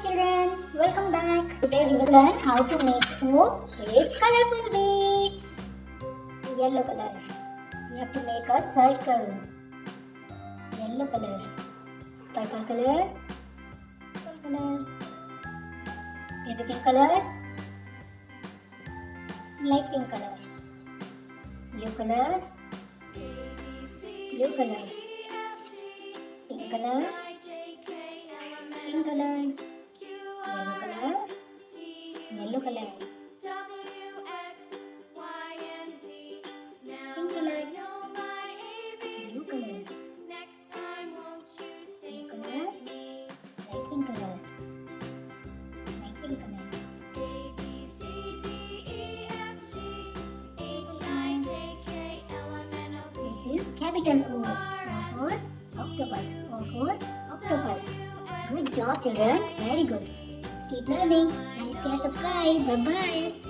children, welcome back. Today we will learn how to make food with colorful beads. Yellow color. We have to make a circle. Yellow color. Purple color. Purple color. Baby pink color. Light pink color. Blue color. Blue color. Pink color. Pink color, yellow color, yellow color, pink color, blue color, pink color, light pink color, light pink color. This is capital O for octopus. O for octopus. Good job, children. Very good. Keep learning. Like, share, subscribe. Bye-bye.